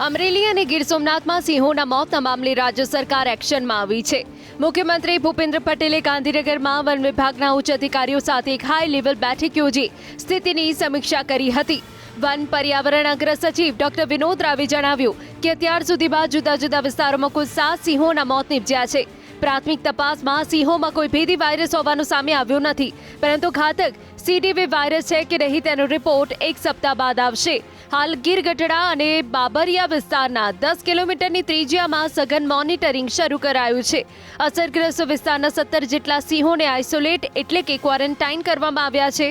અમરેલી અને ગીર સોમનાથમાં સિંહોના મોતના મામલે રાજ્ય સરકાર એક્શનમાં આવી છે। મુખ્યમંત્રી ભૂપેન્દ્ર પટેલે ગાંધીનગરમાં વન વિભાગના ઉચ્ચ અધિકારીઓ સાથે એક હાઈ લેવલ બેઠક યોજી સ્થિતિની સમીક્ષા કરી હતી। વન પર્યાવરણ અગ્ર સચિવ ડોક્ટર વિનોદ રાવે જણાવ્યું કે અત્યાર સુધીમાં જુદા જુદા વિસ્તારોમાં કુલ 7 સિંહોના મોત નીપજ્યા છે। પ્રાથમિક તપાસમાં સિંહોમાં કોઈ ભેદી વાયરસ હોવાનું સામે આવ્યું નથી, પરંતુ ઘાતક સીડીવી વાયરસ છે કે નહીં તેનો રિપોર્ટ એક સપ્તાહ બાદ આવશે। હાલ ગીર ગઢડા અને બાબરિયા વિસ્તારના 10 કિલોમીટરની ત્રિજ્યામાં સઘન મોનિટરિંગ શરૂ કરાયું છે। અસરગ્રસ્ત વિસ્તારના 17 જેટલા સિંહોને આઇસોલેટ એટલે કે ક્વોરન્ટાઇન કરવામાં આવ્યા છે,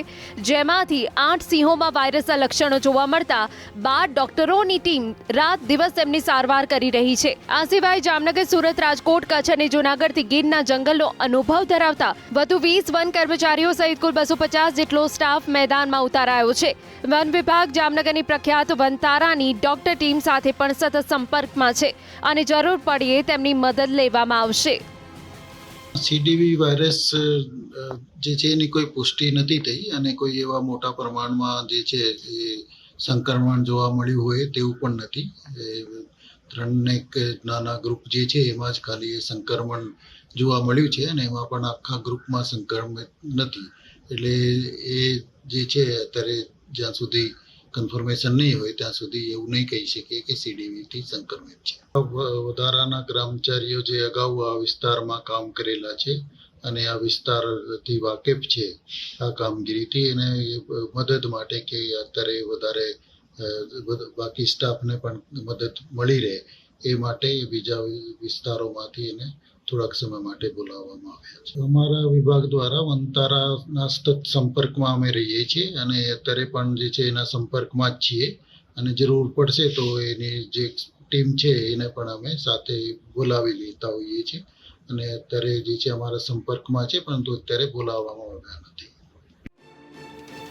જેમાંથી 8 સિંહોમાં વાયરસના લક્ષણો જોવા મળતા 12 ડોક્ટરોની ટીમ રાત દિવસ તેમની સારવાર કરી રહી છે। આ સિવાય જામનગર, સુરત, રાજકોટ, કચ્છ અને જૂનાગઢથી ગીરના જંગલનો અનુભવ ધરાવતા વધુ 20 વન કર્મચારીઓ સહિત કુલ 250 જેટલો સ્ટાફ મેદાનમાં ઉતારાયો છે। વન વિભાગ જામનગરની પ્રખ્યાત વનતારાની ડોક્ટર ટીમ સાથે પણ સતત સંપર્કમાં છે અને જરૂર પડ્યે તેમની મદદ લેવામાં આવશે। સીડીવી વાયરસ જે છે એની કોઈ પુષ્ટિ નથી થઈ અને કોઈ એવા મોટા પ્રમાણમાં જે છે એ સંક્રમણ જોવા મળ્યું હોય તેવું પણ નથી। 3 એક નાના ગ્રુપ જે છે એમાં જ ખાલી એ સંક્રમણ જોવા મળ્યું છે અને એમાં પણ આખા ગ્રુપમાં સંક્રમિત નથી। એટલે એ જે છે અત્યારે જ્યાં સુધી કન્ફર્મેશન નહીં હોય ત્યાં સુધી એવું નહીં કહી શકીએ કે સીડીવીથી સંક્રમિત છે। વધારાના કર્મચારીઓ જે અગાઉ આ વિસ્તારમાં કામ કરેલા છે અને આ વિસ્તારથી વાકેફ છે આ કામગીરીથી, એને મદદ માટે કે અત્યારે વધારે બાકી સ્ટાફને પણ મદદ મળી રહે એ માટે બીજા વિસ્તારોમાંથી એને થોડાક સમય માટે બોલાવવામાં આવ્યા છે। અમારા વિભાગ દ્વારા વનતારાના સતત સંપર્કમાં અમે રહીએ છીએ અને અત્યારે પણ જે છે એના સંપર્કમાં જ છીએ અને જરૂર પડશે તો એની જે ટીમ છે એને પણ અમે સાથે બોલાવી લેતા હોઈએ છીએ અને અત્યારે જે છે અમારા સંપર્કમાં છે, પરંતુ અત્યારે બોલાવવામાં આવ્યા નથી।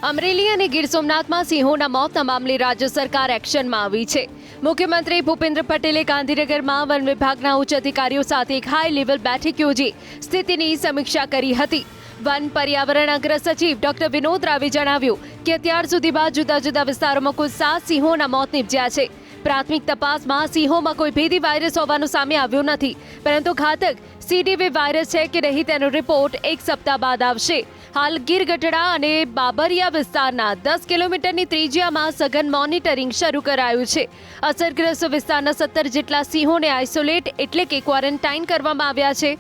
અમરેલી અને ગીર સોમનાથમાં સિંહોના મોતના મામલે રાજ્ય સરકાર એક્શનમાં આવી છે। મુખ્યમંત્રી ભૂપેન્દ્ર પટેલે ગાંધીનગરમાં વન વિભાગના ઉચ્ચ અધિકારીઓ સાથે એક હાઈ લેવલ બેઠક યોજી સ્થિતિની સમીક્ષા કરી હતી। વન પર્યાવરણ અગ્ર સચિવ ડોક્ટર વિનોદ રાવે જણાવ્યું કે અત્યાર સુધીમાં જુદા જુદા વિસ્તારોમાં કુલ 7 સિંહોના મોત નીપજ્યા છે। પ્રાથમિક તપાસમાં સિંહોમાં કોઈ ભેદી વાયરસ હોવાનું સામે આવ્યું નથી, પરંતુ ઘાતક સીડીવી વાયરસ છે કે નહીં તેનો રિપોર્ટ એક સપ્તાહ બાદ આવશે। હાલ ગીર ગઢડા અને બાબરિયા વિસ્તારના 10 કિલોમીટરની ત્રિજ્યામાં સઘન મોનિટરિંગ શરૂ કરાયું છે। અસરગ્રસ્ત વિસ્તારના 17 જેટલા સિંહોને આઇસોલેટ એટલે કે ક્વોરન્ટાઇન કરવામાં આવ્યા છે,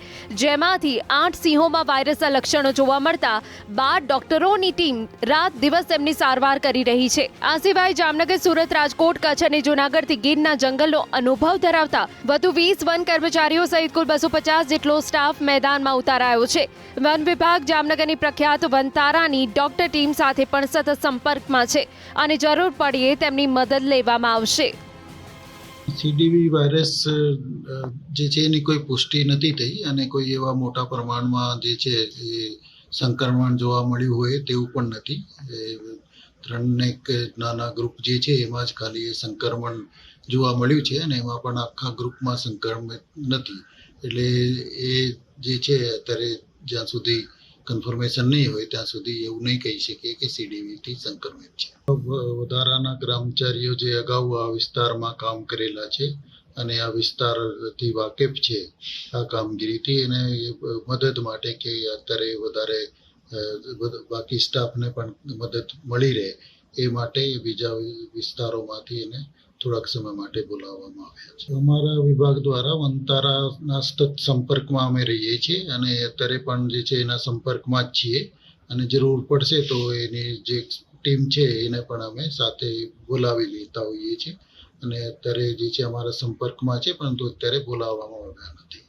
જેમાંથી 8 સિંહોમાં વાયરસના લક્ષણો જોવા મળતા 12 ડોક્ટરોની ટીમ રાત દિવસ તેમની સારવાર કરી રહી છે। આ સિવાય જામનગર, સુરત, રાજકોટ, કચ્છ અને જૂનાગઢથી ગીરના જંગલનો અનુભવ ધરાવતા વધુ 20 વન કર્મચારીઓ સહિત કુલ 250 જેટલો સ્ટાફ મેદાનમાં ઉતારાયો છે। વન વિભાગ જામનગરની પ્રખ્યાત વનતારાની ડોક્ટર ટીમ સાથે પણ સતત સંપર્કમાં છે અને જરૂર પડ્યે તેમની મદદ લેવામાં આવશે। સીડીવી વાયરસ જે છે એની કોઈ પુષ્ટિ નથી થઈ અને કોઈ એવા મોટા પ્રમાણમાં જે છે એ સંક્રમણ જોવા મળ્યું હોય તેવું પણ નથી। 3 એક નાના ગ્રુપ જે છે એમાં જ ખાલી એ સંક્રમણ જોવા મળ્યું છે અને એમાં પણ આખા ગ્રુપમાં સંક્રમિત નથી। એટલે એ જે છે અત્યારે જ્યાં સુધી કન્ફર્મેશન નહીં હોય ત્યાં સુધી એવું નહીં કહી શકીએ કે સીડીવીથી સંક્રમિત છે। વધારાના કર્મચારીઓ જે અગાઉ આ વિસ્તારમાં કામ કરેલા છે અને આ વિસ્તારથી વાકેફ છે આ કામગીરીથી, એને મદદ માટે કે અત્યારે વધારે બાકી સ્ટાફને પણ મદદ મળી રહે એ માટે બીજા વિસ્તારોમાંથી એને થોડાક સમય માટે બોલાવવામાં આવ્યા છે। અમારા વિભાગ દ્વારા વનતારાના સતત સંપર્કમાં અમે રહીએ છીએ અને અત્યારે પણ જે છે એના સંપર્કમાં જ છીએ અને જરૂર પડશે તો એની જે ટીમ છે એને પણ અમે સાથે બોલાવી લેતા હોઈએ છીએ અને અત્યારે જે છે અમારા સંપર્કમાં છે, પરંતુ અત્યારે બોલાવવામાં આવ્યા નથી।